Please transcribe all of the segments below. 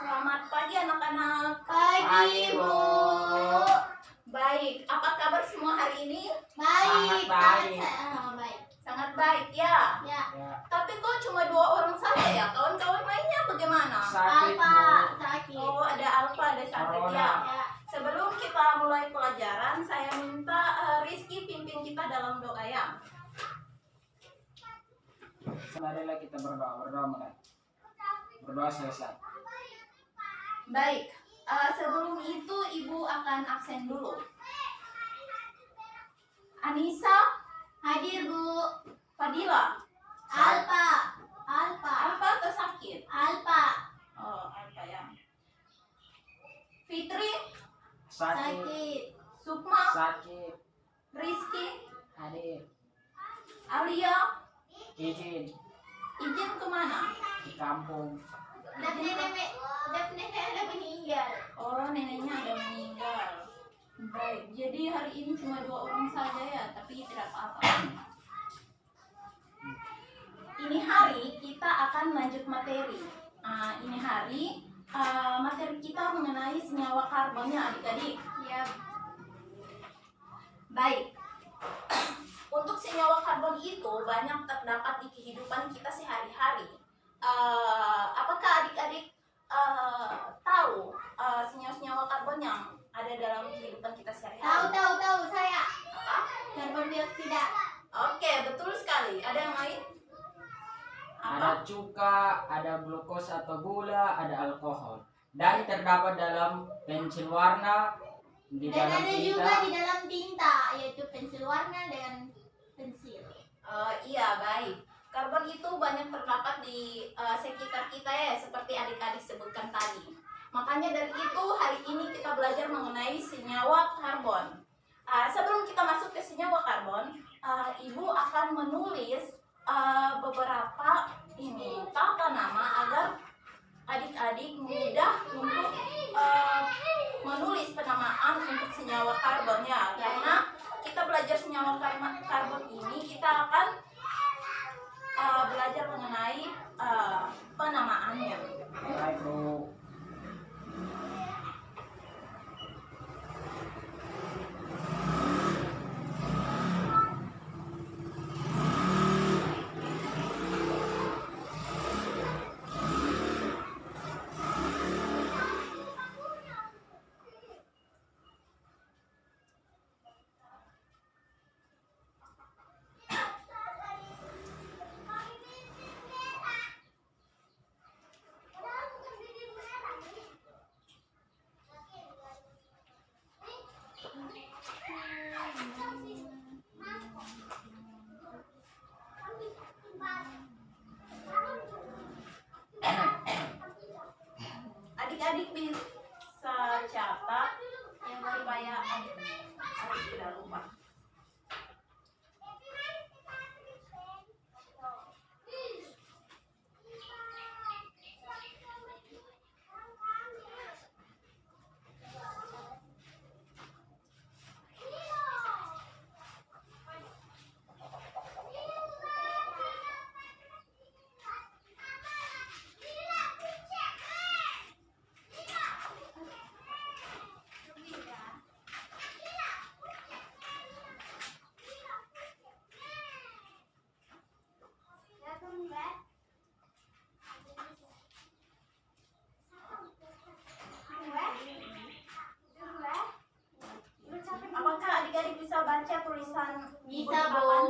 Selamat pagi anak-anak. Pagi, Bu. Baik, apa kabar semua hari ini? Baik. Sangat baik ya. Ya. Tapi kok cuma 2 orang saja ya? Kawan-kawan lainnya bagaimana? Sakit, Bu. Sakit. Oh, ada Alfa, ada sakit ya. Ya. Sebelum kita mulai pelajaran, saya minta Rizky pimpin kita dalam doa ya. Marilah kita berdoa mulai. Berdoa selesai. Baik, sebelum itu Ibu akan absen dulu. Anissa, Hadir, Bu. Fadila, Alfa. Alfa atau sakit? Alfa. Oh, Alfa ya. Fitri, Sakit. Sukma, Sakit. Rizky, Hadir. Alia, Izin. izin kemana? Di kampung. Nenek ada meninggal. Oh, neneknya ada meninggal. Baik, jadi hari ini cuma 2 orang saja ya, tapi tidak apa-apa. Ini hari kita akan lanjut materi. Ini hari materi kita mengenai senyawa karbonnya adik-adik. Ya. Baik. Untuk senyawa karbon itu banyak terdapat di kehidupan kita sehari-hari. Apakah adik-adik tahu senyawa-senyawa karbon yang ada dalam kehidupan kita sehari-hari? Tahu saya. Apa? Karbon dioksida. Oke, betul sekali. Ada yang lain? Ada cuka, ada glukosa atau gula, ada alkohol. Dan terdapat dalam pensil warna, di Dan dalam ada tinta. juga di dalam tinta, yaitu pensil warna dan pensil. Iya, baik. Karbon itu banyak terdapat di sekitar kita ya, seperti adik-adik sebutkan tadi. Makanya dari itu hari ini kita belajar mengenai senyawa karbon. Sebelum kita masuk ke senyawa karbon, Ibu akan menulis beberapa tata nama agar adik-adik mudah untuk menulis penamaan untuk senyawa karbonnya. Karena kita belajar senyawa karbon ini, kita akan belajar mengenai penamaannya. Baik, Bu. Adik-adik bisa catat yang supaya adik tidak lupa. Apakah adik-adik bisa baca tulisan Ibu Bisa, di Bu. papan?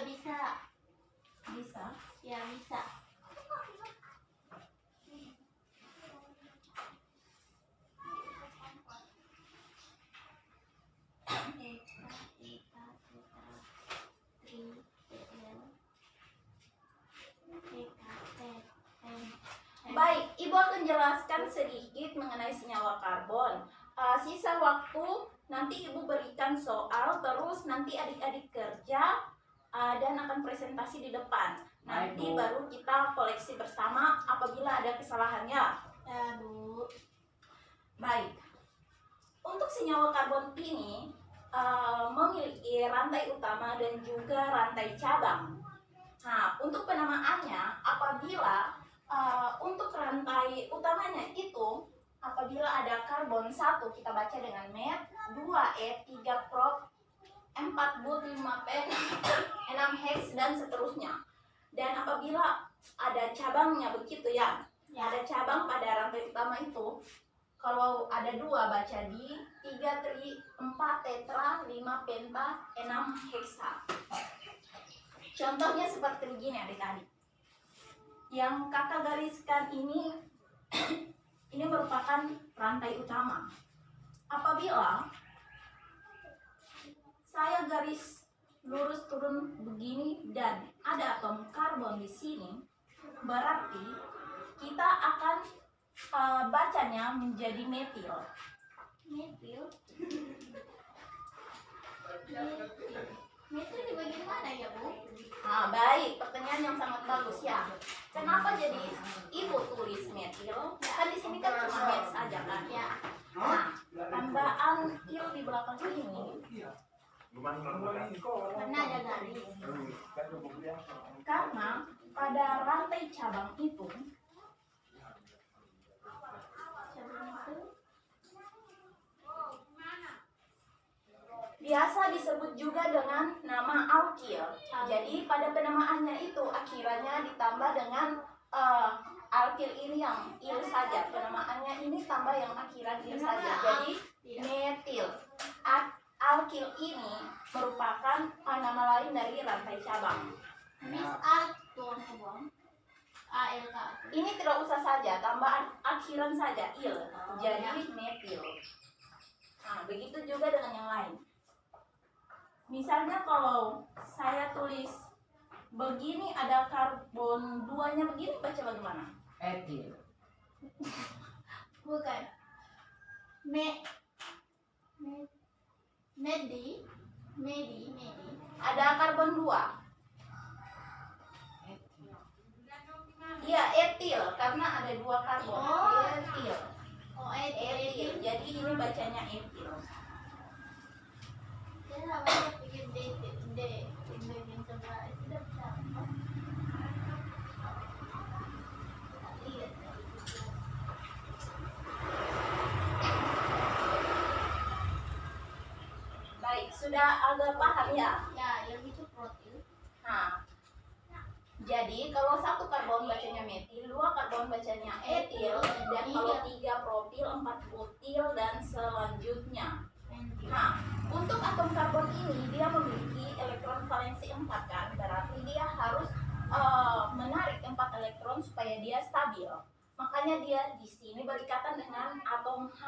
Bisa. Bisa. Ya, bisa. Baik, Ibu akan jelaskan sedikit mengenai senyawa karbon. Sisa waktu nanti Ibu berikan soal, terus nanti adik-adik kerja dan akan presentasi di depan. Nanti Baik, Bu. baru kita koleksi bersama apabila ada kesalahannya. Ya, Bu. Baik, untuk senyawa karbon ini memiliki rantai utama dan juga rantai cabang. Nah, untuk penamaannya, apabila untuk rantai utamanya itu apabila ada karbon 1 kita baca dengan met, 2 3 prop, 4 but, 5 pen, 6 hex dan seterusnya. Dan apabila ada cabangnya begitu ya, ada cabang pada rantai utama itu, kalau ada 2 baca di, 3 tri, 4 tetra, 5 penta, 6 hexa. Contohnya seperti begini adik-adik. Yang kakak gariskan ini ini merupakan rantai utama. Apabila saya garis lurus turun begini dan ada atom karbon di sini, berarti kita akan bacanya menjadi metil. Metil. Metil di bagian mana ya, Bu? Nah, baik, pertanyaan yang sangat bagus ya. Kenapa jadi ibu tulis metil? Kan di sini kan cuma met saja kan? Ya. Nah, tambahan il di belakang ini Karena ada garis. karena pada rantai cabang itu Cabang itu biasa disebut juga dengan nama alkil. Jadi pada penamaannya itu akhirannya ditambah dengan alkil ini yang il saja. Penamaannya ini tambah yang akhiran il saja. Jadi metil. Alkil ini merupakan nama lain dari rantai cabang. Miss Art tuan kebong. ALK. Ini tidak usah saja, tambah akhiran saja il. Jadi metil. Nah, begitu juga dengan yang lain. Misalnya kalau saya tulis begini ada karbon 2-nya begini, baca bagaimana? Etil. Bukan. Medi. Ada karbon 2. Iya, etil karena ada 2 karbon. Oh. Etil. Oh, Etil. Jadi ini bacanya etil. Dia namanya pikir D bagian sebelah itu udah bisa. Lihat. Baik, sudah agak paham ya? Ya, yang itu protil. Nah, jadi kalau 1 karbon bacanya metil, 2 karbon bacanya etil, dan kalau 3 propil, 4 butil, dan selanjutnya. Nah, untuk atom karbon ini dia memiliki elektron valensi 4 kan, berarti dia harus menarik 4 elektron supaya dia stabil. Makanya dia di sini berikatan dengan atom H.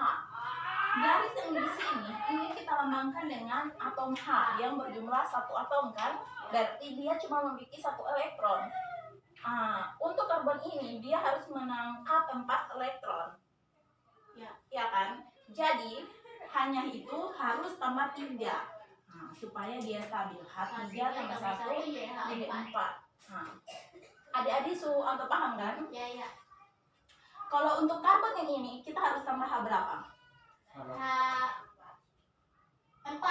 Garis yang di sini ini kita lambangkan dengan atom H yang berjumlah 1 atom kan, berarti dia cuma memiliki 1 elektron. Untuk karbon ini dia harus menangkap 4 elektron. Ya kan? Jadi hanya itu harus tambah 3 supaya dia stabil. H3 tambah 1 jadi 4. Adik-adik agak paham kan? Ya. Kalau untuk karbon yang ini kita harus tambah H berapa? H4.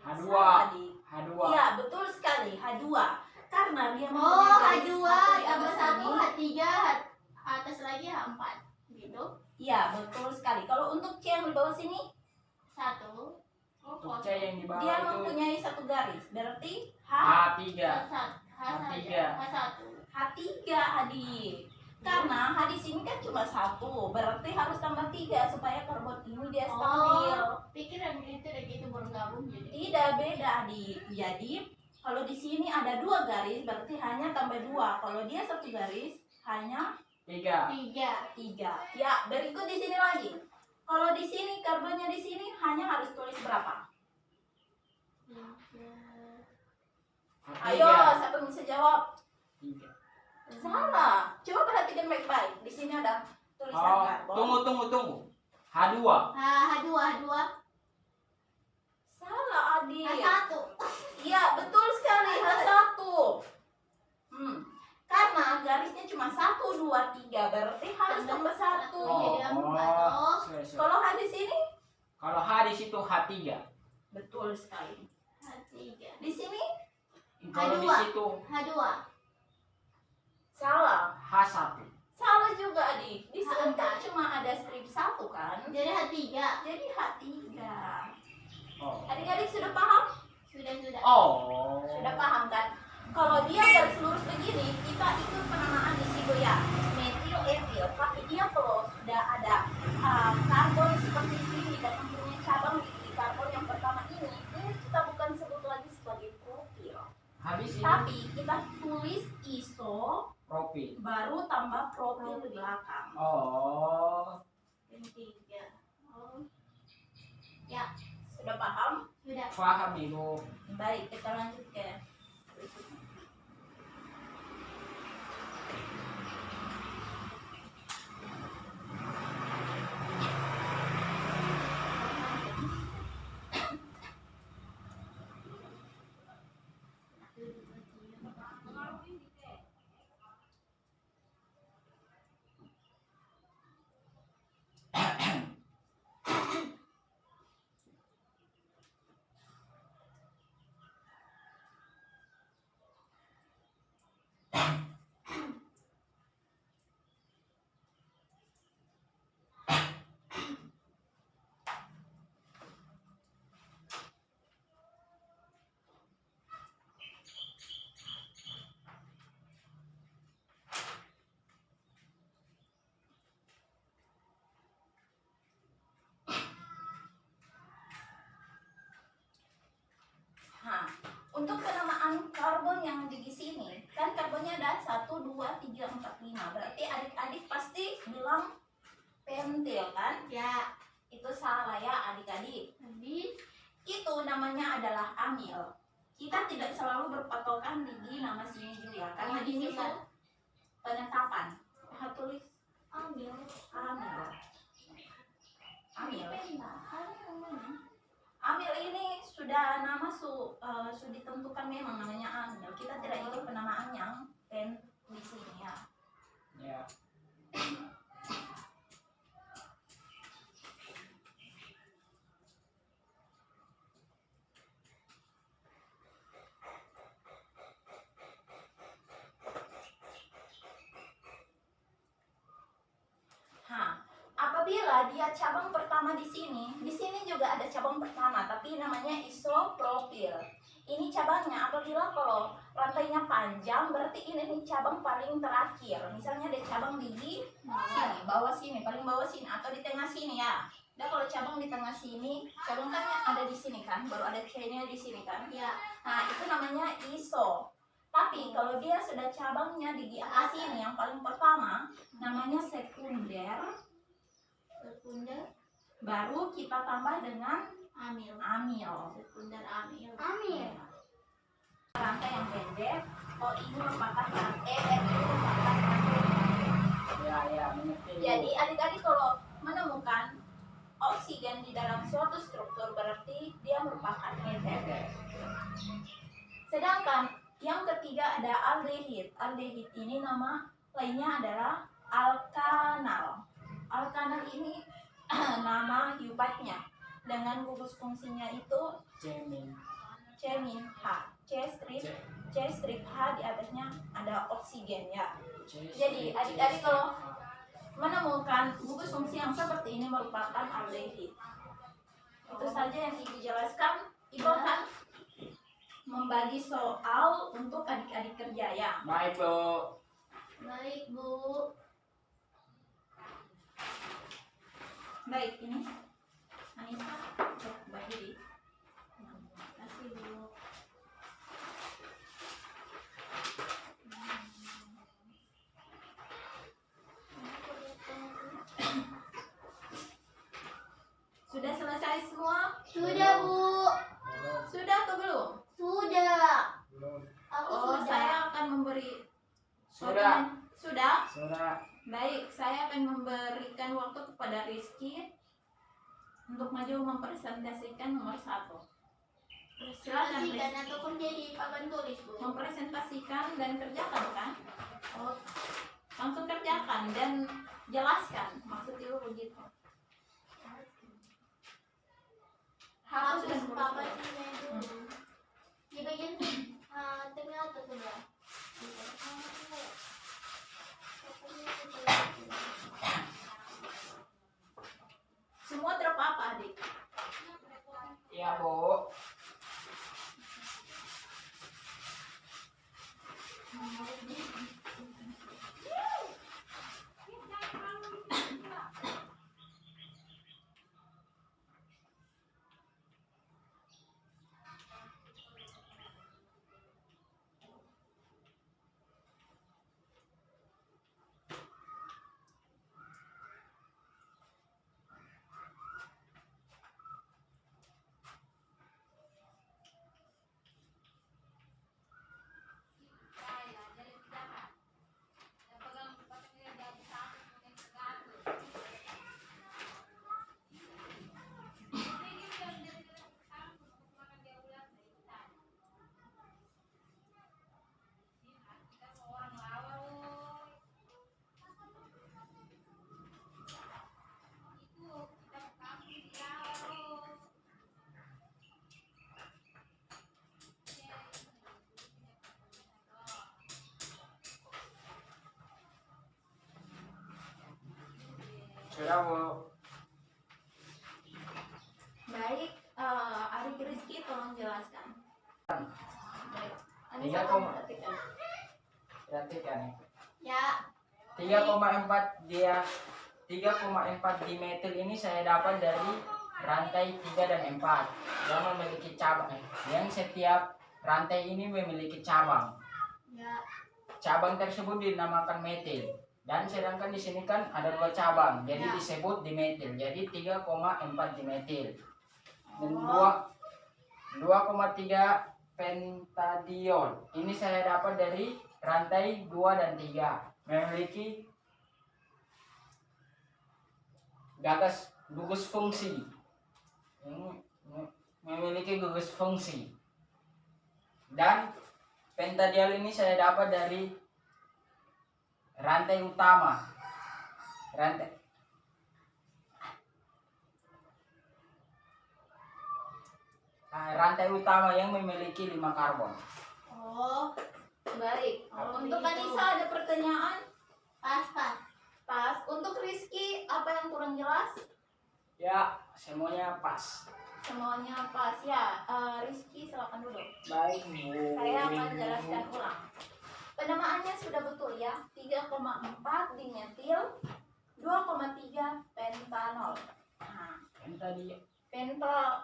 H2. Adik. H2. Iya, betul sekali. H2. Karena dia Oh, mempunyai garis H2 di tambah atas 1, ini. H3, atas lagi H4. Gitu. Iya, betul sekali. Kalau untuk C yang di bawah sini, 1. Untuk C yang di bawah dia itu mempunyai 1 garis. Berarti H3. H1. H3 adik. Karena H di sini kan cuma 1, berarti harus tambah 3 supaya karbon ini dia stabil. Pikir yang itu udah gitu baru gabung jadi. Tidak beda adik. Jadi kalau di sini ada 2 garis, berarti hanya tambah 2. Kalau dia 1 garis, hanya 3. 3. Ya, berikut di sini lagi. Kalau di sini karbonnya di sini hanya harus tulis berapa? Ayo, siapa yang bisa jawab? 3. Salah. Coba perhatikan baik-baik. Di sini ada tulisan karbon. Tunggu. H2. H2. Salah adik. H1. Iya, betul sekali. H1. Karena garisnya cuma 1, 2, 3. Berarti harus tambah 1. Jadi 4. Sorry. Kalau H di sini? Kalau H di situ H3. Betul sekali. H3. Di sini? Kalau di H2. situ H2. Salah. H1. Salah juga adik. Di sini kan cuma ada strip 1 kan? Jadi H3. Jadi H3. Oh. Adik-adik sudah paham? Sudah. Oh. Sudah paham kan? Kalau dia garis lurus begini, kita ikut penamaan di situ ya. Metil, etil. Tapi dia kalau sudah ada karbon seperti ini dan mempunyai cabang di karbon yang pertama ini kita bukan sebut lagi sebagai propil. Habis ini Tapi kita tulis iso propil. baru tambah propil di belakang. Oh. Ketiga. Oh. Ya, sudah paham? Sudah. Paham Ibu. Baik, kita lanjut ke berikutnya. Nah, untuk penamaan karbon yang di sini, kan karbonnya ada 1, 2, 3, 4, 5. Berarti adik-adik pasti bilang pentil kan? Ya. Itu salah ya adik-adik. Habis. Itu namanya adalah amil. Kita tidak selalu berpatokan di nama sini juga, karena ini tuh penetapan. Kita tulis Ambil. amil. Amil. Ada namanya. Amil ini sudah nama sudah ditentukan memang namanya amil. Kita tidak ikut penamaan yang pen di sini ya. Ya. Nah, apabila dia cabang pertama di sini juga ada cabang pertama, tapi namanya isopropil. Ini cabangnya apabila kalau rantainya panjang, berarti ini nih cabang paling terakhir. Misalnya ada cabang di sini, bawah sini, paling bawah sini, atau di tengah sini ya. Dan kalau cabang di tengah sini, cabang kan ada di sini kan, baru ada C-nya di sini kan. Ya. Nah, itu namanya iso. Tapi kalau dia sudah cabangnya di atas sini yang paling pertama, namanya sekunder. Sekunder. Baru kita tambah dengan Amil. amil. Sekunder amil. Ya. Rantai yang pendek. Oh, ini merupakan rantai. Ini merupakan rantai. Ya, mengerti. Jadi adik-adik kalau menemukan oksigen di dalam suatu struktur berarti dia merupakan ester. Sedangkan yang ketiga ada aldehid. Aldehid ini nama lainnya adalah alkanal. Alkanal ini nama hipatnya dengan gugus fungsinya itu Cemin. H. C strip H di atasnya ada oksigen ya. Jadi adik-adik kalau menemukan gugus fungsi yang seperti ini merupakan aldehid. Itu saja yang Ibu jelaskan. Ibu akan membagi soal untuk adik-adik kerja ya. Baik, Bu. Baik, Bu. Baik, ini Anissa untuk Mbak Hidi. Terima kasih, Bu. Sudah selesai semua? Sudah, Bu. Sudah atau belum? Sudah. Aku Oh, sudah. saya akan memberi Sudah. Sudah? Sudah. Baik, saya akan memberikan waktu kepada Rizky untuk maju mempresentasikan nomor 1. Silakan Presentasikan Rizky. atau kerja di papan tulis, Bu. Mempresentasikan dan kerjakan kan? Oh, langsung kerjakan dan jelaskan. Maksud Ibu begitu. Hapus dan Hapus papan huruf. tulisnya dulu. Di bagian tengah atau sebelah? Di tengah. Semua terpapa adik. Iya Bu. Sudah Bu. Baik, adik Rizky tolong jelaskan. Baik. Tiga Anissa koma. perhatikan. Perhatikan ya. Ya. 3,4 dia 3,4 dimetil ini saya dapat dari rantai 3 dan 4 yang memiliki cabang, yang setiap rantai ini memiliki cabang. Ya. Cabang tersebut dinamakan metil, dan sedangkan di sini kan ada 2 cabang, jadi Ya. disebut dimetil. Jadi 3,4 dimetil dan Oh. 2,3 pentadiol. Ini saya dapat dari rantai 2 dan 3, memiliki gugus fungsi. Memiliki gugus fungsi. Dan pentadiol ini saya dapat dari rantai utama. Rantai utama yang memiliki 5 karbon. Oh. Baik. Oh, Untuk begitu. Anissa ada pertanyaan? Pas. Pas. Untuk Rizky apa yang kurang jelas? Ya, semuanya pas. Semuanya pas ya. Rizky silakan dulu. Baik, Bu. Saya akan jelaskan ulang. Penamaannya sudah betul ya. 3,4 dimetil, 2,3 pentanol. Nah, Pentadiol.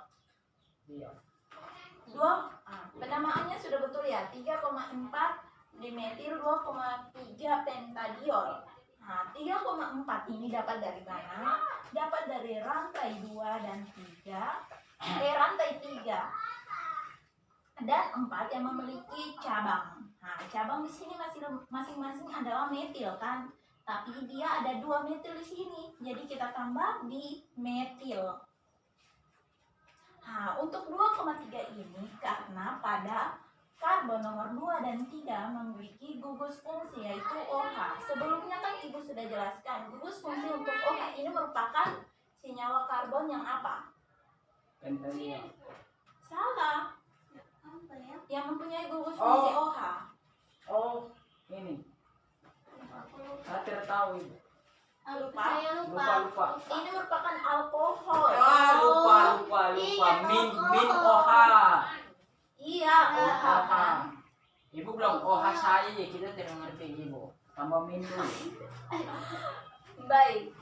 Penamaannya sudah betul ya. 3,4 dimetil, 2,3 pentadiol. Nah, 3,4 ini dapat dari mana? Dapat dari rantai 2 dan 3. Rantai 3 dan 4 yang memiliki cabang. Nah, cabang di sini masing-masing adalah metil kan? Tapi dia ada 2 metil di sini. Jadi kita tambah di metil. Nah, untuk 2,3 ini karena pada karbon nomor 2 dan 3 memiliki gugus fungsi yaitu OH. Sebelumnya kan Ibu sudah jelaskan, gugus fungsi untuk OH ini merupakan senyawa karbon yang apa? Pentadiol. Salah, Apa ya? yang mempunyai gugus fungsi Oh. OH. Oh, ini. Saya tidak tahu itu. Lupa. Saya lupa. Lupa. Ini merupakan alkohol. Lupa. Iya, Min alkohol. OH. Iya, OH kan. Ibu bilang OH saja ya, kita tidak ngerti Ibu. Tambah min dulu. Baik.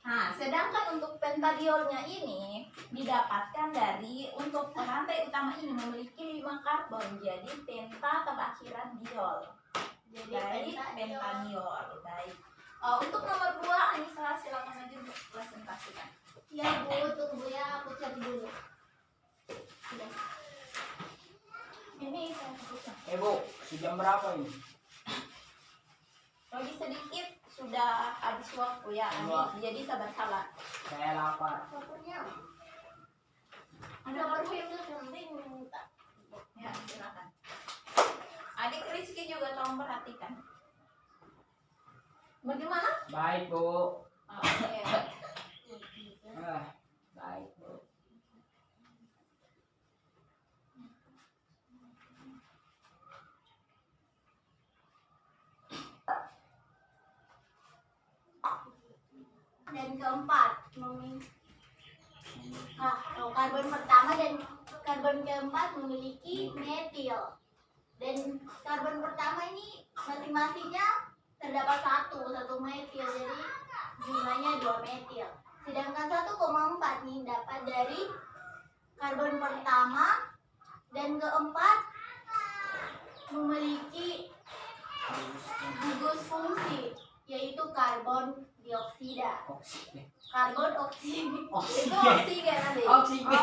Nah, sedangkan untuk pentadiolnya ini didapatkan dari untuk rantai utama ini memiliki 5 karbon, jadi penta terakhiran diol. Jadi Baik, pentadiol. Baik. Untuk nomor 2, Anissa silakan maju untuk presentasikan. Ya Ibu, tunggu ya, aku cari dulu. Sudah. Ini saya fokuskan. Bu, jam berapa ini? Lagi sedikit sudah habis waktu ya, Wah. Ani. Jadi sabar-sabar. Saya lapar. Dapurnya. Ada Dapur perlu? itu penting minta. Ya, silakan. Adik Rizky juga tolong perhatikan. Bagaimana? Baik, Bu. Oke. Baik, Bu. dan keempat karbon pertama dan karbon keempat memiliki metil. Dan karbon pertama ini masing-masingnya terdapat satu metil, jadi jumlahnya 2 metil. Sedangkan 1,4 nih dapat dari karbon pertama dan keempat memiliki gugus fungsi, yaitu karbon dioksida. Karbon oksida. Itu oksigen tadi. Oksigen.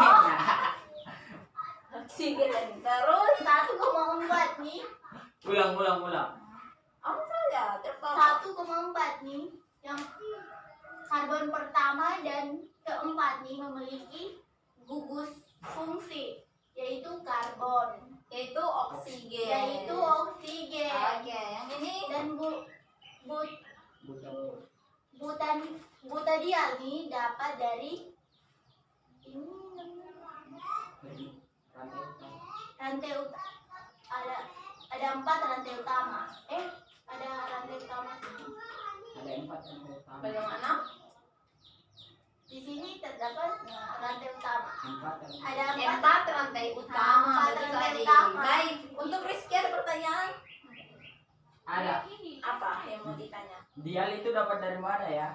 Oksigen. Terus 1,4 nih. Ulang. apa saja terpakai. 1,4 nih yang karbon pertama dan keempat nih memiliki gugus fungsi, yaitu karbon, Yaitu oksigen. yaitu oksigen. Oke, yang ini Dan butadial nih dapat dari ini rantai ada 4 rantai utama. Ada rantai utama sini. Ada 4 rantai utama. bagaimana? Di sini terdapat rantai utama. 4 Ada 4 rantai utama. Empat Begitu, rantai Adik. utama. Baik, untuk Rizky ada pertanyaan? Ada. Apa yang mau ditanya? Dial itu dapat dari mana ya?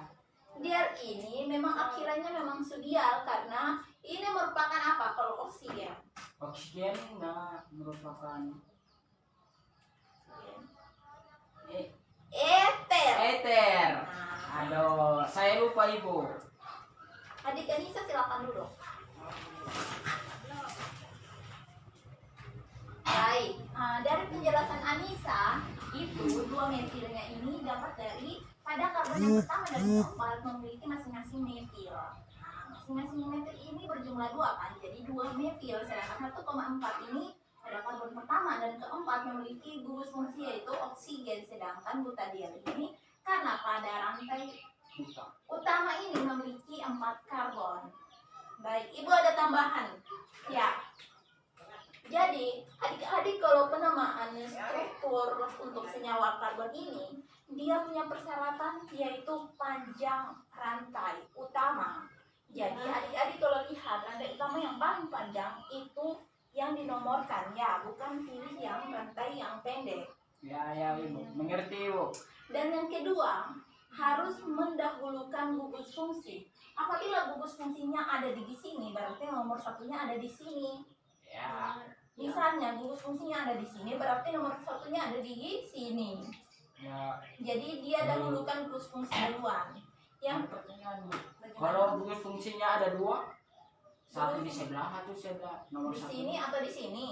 Dial ini memang akhirannya memang sudial karena ini merupakan apa kalau oksigen? Oksigen merupakan Eter. eter. Nah, Aduh, saya lupa Ibu. Adik Anissa silakan dulu. Baik, dari penjelasan Anissa itu 2 metilnya ini dapat dari pada karbon yang pertama dan keempat memiliki masing-masing metil. Masing-masing metil ini berjumlah 2 kan, jadi 2 metil. Sedangkan 1,4 ini ada karbon pertama dan keempat memiliki gugus fungsi yaitu oksigen. Sedangkan butadial ini karena pada rantai utama ini memiliki 4 karbon. Baik, Ibu ada tambahan? Ya. Jadi, adik-adik kalau penamaan struktur untuk senyawa karbon ini, dia punya persyaratan yaitu panjang rantai utama. Jadi, adik-adik kalau lihat rantai utama yang paling panjang itu yang dinomorkan ya, bukan pilih yang rantai yang pendek. Ya Ibu, mengerti Ibu. Dan yang kedua, harus mendahulukan gugus fungsi. Apabila gugus fungsinya ada di sini, berarti nomor satunya ada di sini. Ya. Misalnya gugus fungsinya ada di sini, berarti nomor satunya ada di sini. Ya. Jadi dia dahulukan gugus fungsi duluan. Yang Pertanyaan, Bu. bagaimana? Kalau gugus fungsinya ada 2, satu di sebelah, satu sebelah. Nomor Di 1. sini atau di sini?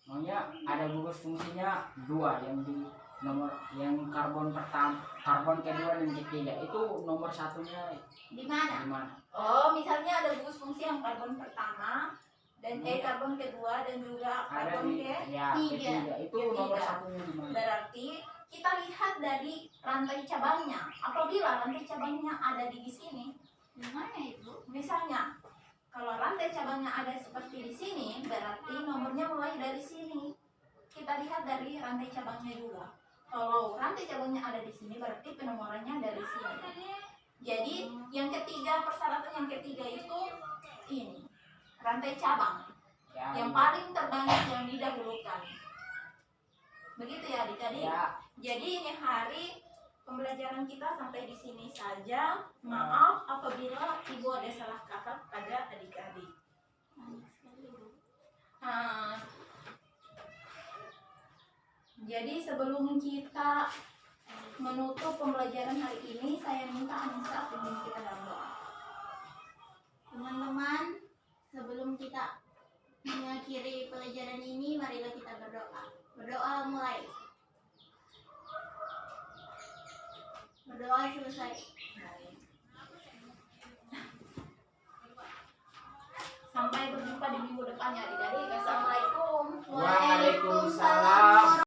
Maunya ada gugus fungsinya 2 yang di nomor yang karbon pertama, karbon kedua dan ketiga itu nomor satunya Di mana? di mana? Oh, misalnya ada gugus fungsi yang karbon pertama dan karbon kedua dan juga Ada karbon di ketiga. ketiga itu Ketiga. nomor satunya di mana? Berarti kita lihat dari rantai cabangnya. Apabila rantai cabangnya ada di sini, Di mana itu? misalnya kalau rantai cabangnya ada seperti di sini, berarti nomornya mulai dari sini. Kita lihat dari rantai cabangnya juga. Kalau rantai cabangnya ada di sini, berarti penomorannya dari sini. Jadi yang ketiga, persyaratan yang ketiga itu ini rantai cabang Ya, yang paling terbanyak yang didahulukan. Begitu ya adik-adik. ya. Jadi ini hari pembelajaran kita sampai di sini saja. Maaf apabila ibu ada salah kata pada adik-adik. Jadi sebelum kita menutup pembelajaran hari ini, saya minta Anissa pimpin kita dalam doa. Teman-teman, sebelum kita mengakhiri pelajaran ini, marilah kita berdoa. Berdoa mulai. Berdoa selesai. Sampai berjumpa di minggu depan ya adik-adik. Assalamualaikum. Waalaikumsalam